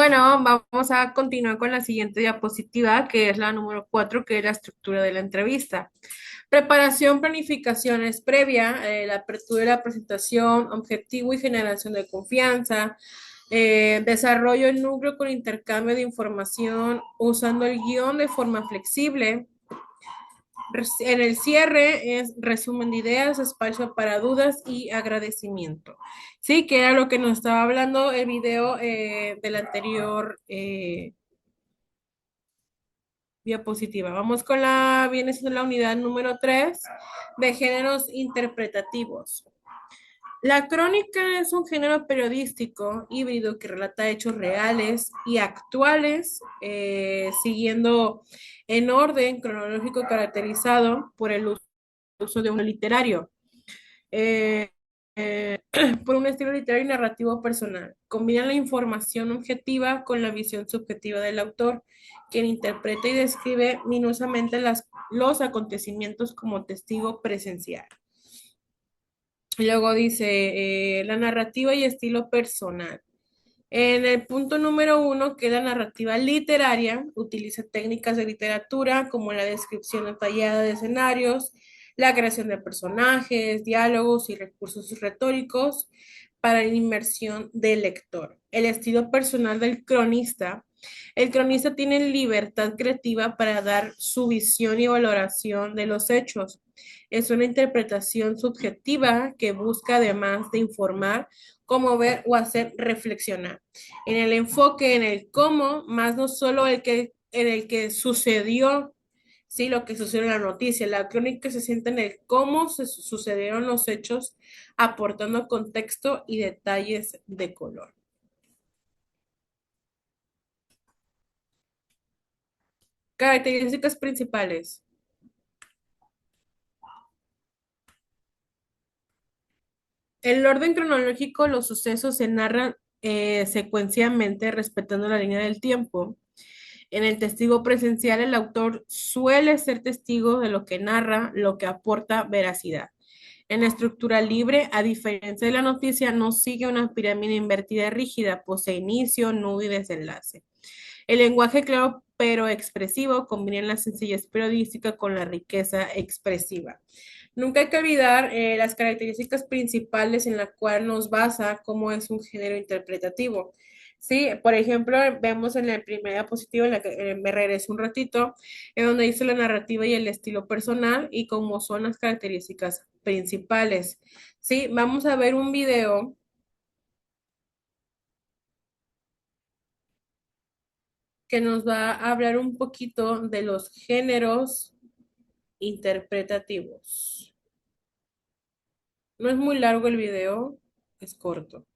Bueno, vamos a continuar con la siguiente diapositiva, que es la número 4, que es la estructura de la entrevista. Preparación, planificación es previa, la apertura de la presentación, objetivo y generación de confianza, desarrollo el núcleo con intercambio de información usando el guión de forma flexible. En el cierre es resumen de ideas, espacio para dudas y agradecimiento. Sí, que era lo que nos estaba hablando el video del anterior diapositiva. Vamos con viene siendo la unidad número 3 de géneros interpretativos. La crónica es un género periodístico híbrido que relata hechos reales y actuales, siguiendo en orden cronológico caracterizado por el uso de un literario. Eh, por un estilo literario y narrativo personal. Combina la información objetiva con la visión subjetiva del autor, quien interpreta y describe minuciosamente los acontecimientos como testigo presencial. Y luego dice, la narrativa y estilo personal. En el punto número 1, que es la narrativa literaria, utiliza técnicas de literatura como la descripción detallada de escenarios, la creación de personajes, diálogos y recursos retóricos para la inmersión del lector. El estilo personal del cronista. El cronista tiene libertad creativa para dar su visión y valoración de los hechos. Es una interpretación subjetiva que busca, además de informar, conmover o hacer reflexionar. En el enfoque, en el cómo, más no solo en el que sucedió, sí, lo que sucedió en la noticia. La crónica se sienta en el cómo sucedieron los hechos, aportando contexto y detalles de color. Características principales. En el orden cronológico, los sucesos se narran secuencialmente, respetando la línea del tiempo. En el testigo presencial, el autor suele ser testigo de lo que narra, lo que aporta veracidad. En la estructura libre, a diferencia de la noticia, no sigue una pirámide invertida rígida, posee inicio, nudo y desenlace. El lenguaje claro pero expresivo combina la sencillez periodística con la riqueza expresiva. Nunca hay que olvidar las características principales en la cual nos basa cómo es un género interpretativo. Sí, por ejemplo, vemos en la primera diapositiva, en la que me regreso un ratito, en donde dice la narrativa y el estilo personal y cómo son las características principales. Sí, vamos a ver un video que nos va a hablar un poquito de los géneros interpretativos. No es muy largo el video, es corto.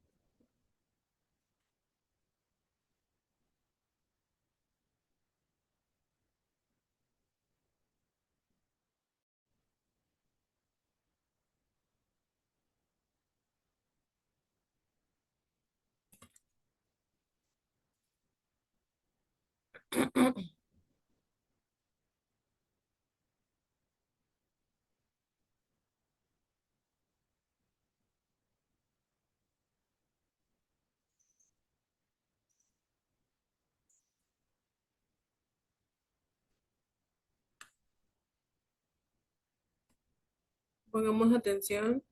Pongamos atención.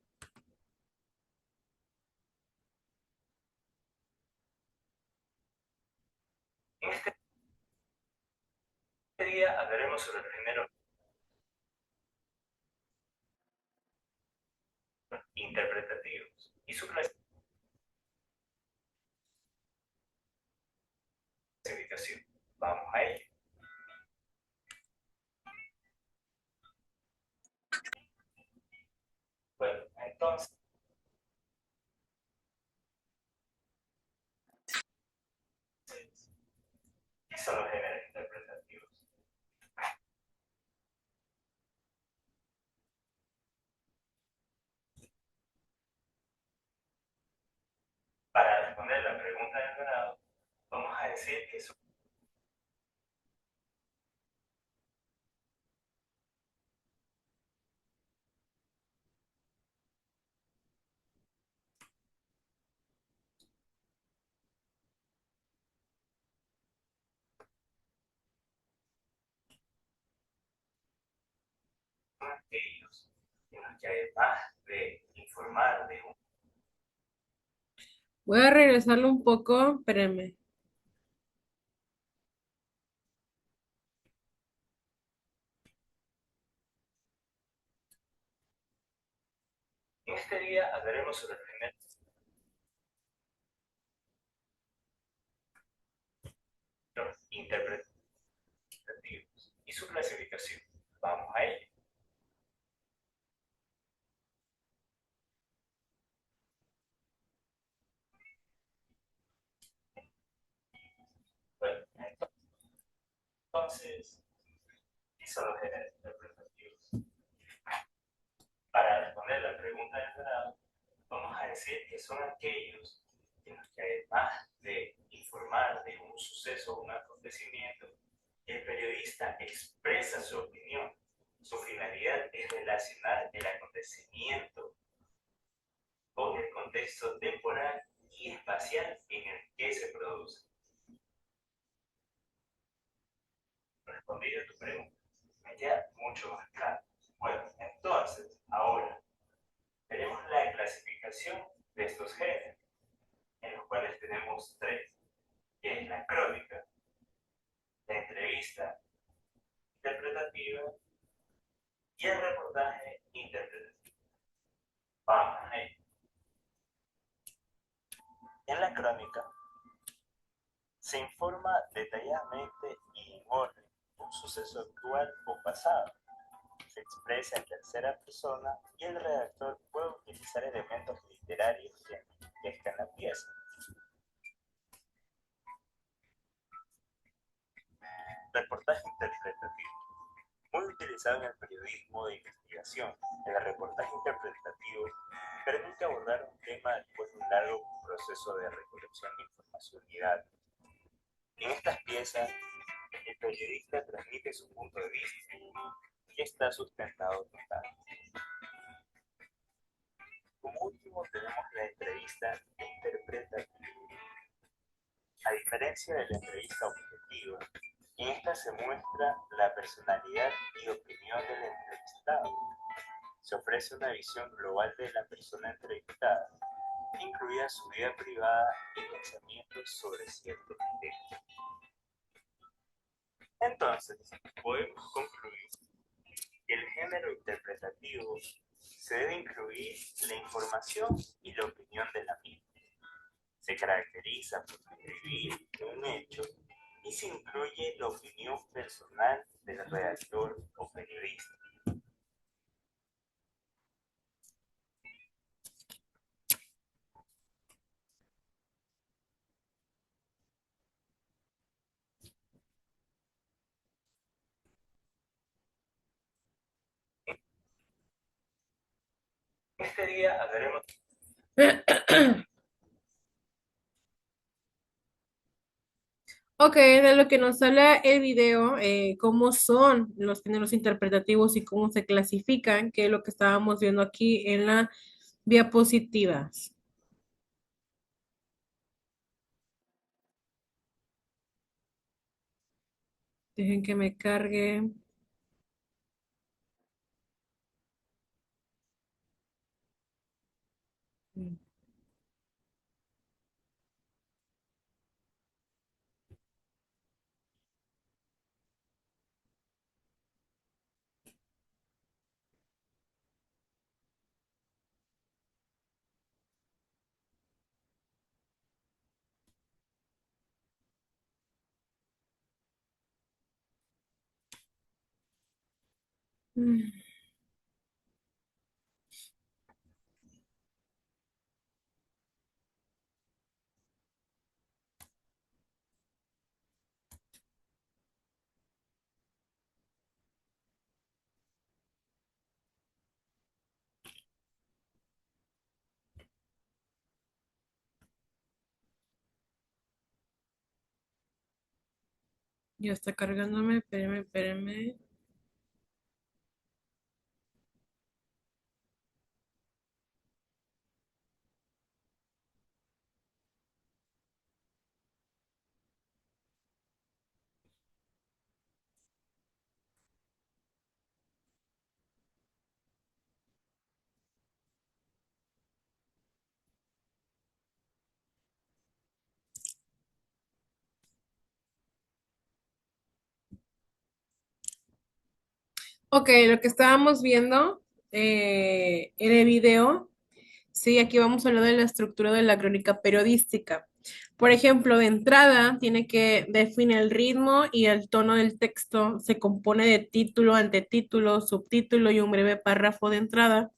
En este día hablaremos sobre los géneros interpretativos y su clasificación. Vamos a ello. Bueno, entonces, ¿qué son los géneros interpretativos? Para responder la pregunta del grado, vamos a decir que son en los que además de informar de un... Voy a regresarlo un poco, espérenme. En este día hablaremos sobre el primer interpretativo y su clasificación. Vamos a ello. Bueno, entonces, ¿qué son los géneros interpretativos? Para responder la pregunta del grado, vamos a decir que son aquellos en los que además de informar de un suceso o un acontecimiento, el periodista expresa su opinión. Su finalidad es relacionar el acontecimiento con el contexto temporal y espacial en el que se produce. Respondido a tu pregunta, me queda mucho más claro. Bueno, entonces, ahora tenemos la clasificación de estos géneros, en los cuales tenemos tres, que es la crónica, la entrevista interpretativa y el reportaje interpretativo. Vamos a ello. En la crónica se informa detalladamente y en orden un suceso actual o pasado. Se expresa en tercera persona y el redactor puede utilizar elementos literarios que enriquezcan la pieza. Reportaje interpretativo. Muy utilizado en el periodismo de investigación, el reportaje interpretativo permite abordar un tema después de un largo proceso de recolección de información y datos. En estas piezas, el periodista transmite su punto de vista y está sustentado totalmente. Como último tenemos la entrevista interpretativa. A diferencia de la entrevista objetiva, en esta se muestra la personalidad y opinión del entrevistado. Se ofrece una visión global de la persona entrevistada, incluida su vida privada y pensamientos sobre ciertos temas. Entonces, podemos concluir que el género interpretativo se debe incluir la información y la opinión de la misma. Se caracteriza por describir un hecho y se incluye la opinión personal del redactor o periodista. Este día hablaremos... Ok, de lo que nos habla el video, cómo son los géneros interpretativos y cómo se clasifican, que es lo que estábamos viendo aquí en la diapositivas. Dejen que me cargue. Ya está cargándome, espérenme, espérenme. Ok, lo que estábamos viendo en el video, sí, aquí vamos a hablar de la estructura de la crónica periodística. Por ejemplo, de entrada, tiene que definir el ritmo y el tono del texto. Se compone de título, antetítulo, subtítulo y un breve párrafo de entrada.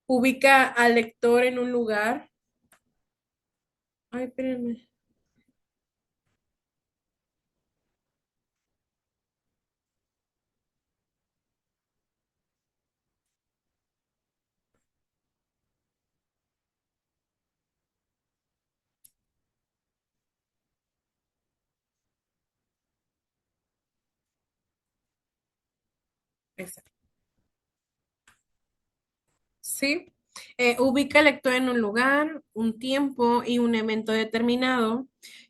Ubica al lector en un lugar. Ay, espérenme. Sí. Ubica al lector en un lugar, un tiempo y un evento determinado.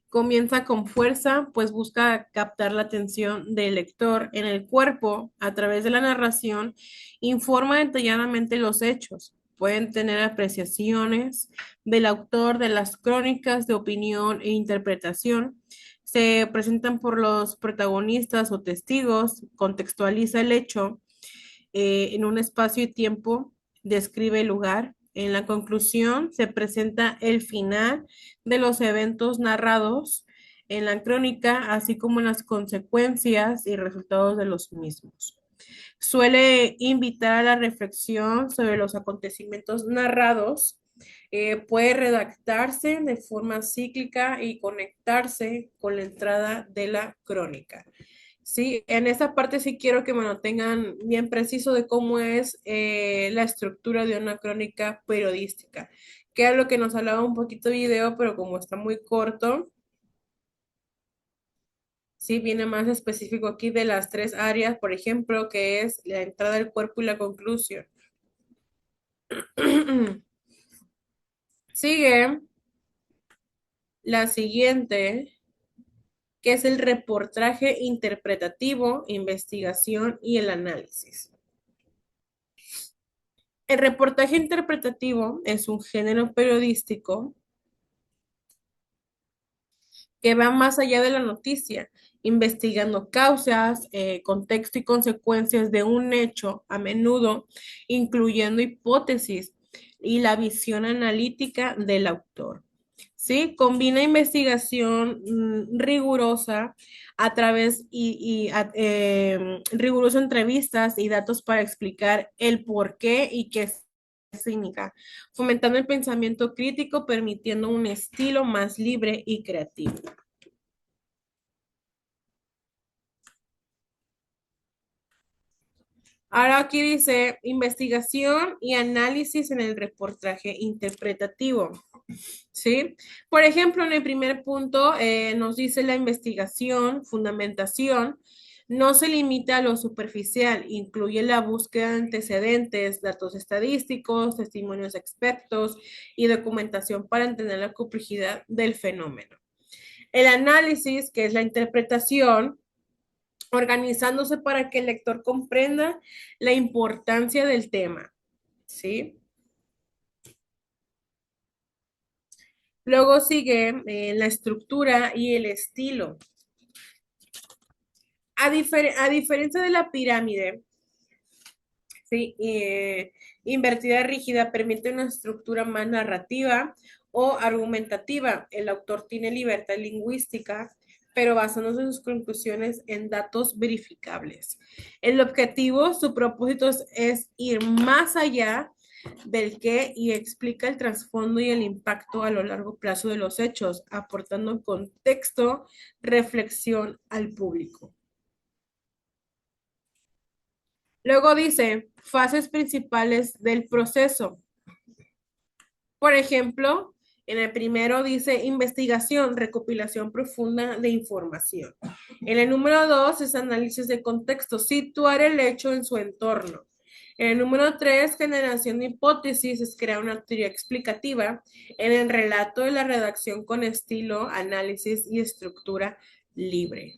Comienza con fuerza, pues busca captar la atención del lector en el cuerpo a través de la narración. Informa detalladamente los hechos. Pueden tener apreciaciones del autor de las crónicas de opinión e interpretación. Se presentan por los protagonistas o testigos, contextualiza el hecho en un espacio y tiempo, describe el lugar. En la conclusión se presenta el final de los eventos narrados en la crónica, así como las consecuencias y resultados de los mismos. Suele invitar a la reflexión sobre los acontecimientos narrados. Puede redactarse de forma cíclica y conectarse con la entrada de la crónica. Sí, en esta parte sí quiero que me lo tengan bien preciso de cómo es la estructura de una crónica periodística, que es lo que nos hablaba un poquito de video, pero como está muy corto, sí viene más específico aquí de las tres áreas, por ejemplo, que es la entrada del cuerpo y la conclusión. Sigue la siguiente, que es el reportaje interpretativo, investigación y el análisis. El reportaje interpretativo es un género periodístico que va más allá de la noticia, investigando causas, contexto y consecuencias de un hecho, a menudo incluyendo hipótesis y la visión analítica del autor. ¿Sí? Combina investigación rigurosa a través riguroso entrevistas y datos para explicar el por qué y qué significa, fomentando el pensamiento crítico, permitiendo un estilo más libre y creativo. Ahora aquí dice investigación y análisis en el reportaje interpretativo. ¿Sí? Por ejemplo, en el primer punto nos dice la investigación, fundamentación, no se limita a lo superficial, incluye la búsqueda de antecedentes, datos estadísticos, testimonios de expertos y documentación para entender la complejidad del fenómeno. El análisis, que es la interpretación, organizándose para que el lector comprenda la importancia del tema, ¿sí? Luego sigue la estructura y el estilo. A diferencia de la pirámide, ¿sí? Invertida rígida permite una estructura más narrativa o argumentativa. El autor tiene libertad lingüística, pero basándose sus conclusiones en datos verificables. El objetivo, su propósito es ir más allá del qué y explica el trasfondo y el impacto a lo largo plazo de los hechos, aportando contexto, reflexión al público. Luego dice, fases principales del proceso. Por ejemplo, en el primero dice investigación, recopilación profunda de información. En el número dos es análisis de contexto, situar el hecho en su entorno. En el número tres, generación de hipótesis, es crear una teoría explicativa. En el relato de la redacción con estilo, análisis y estructura libre.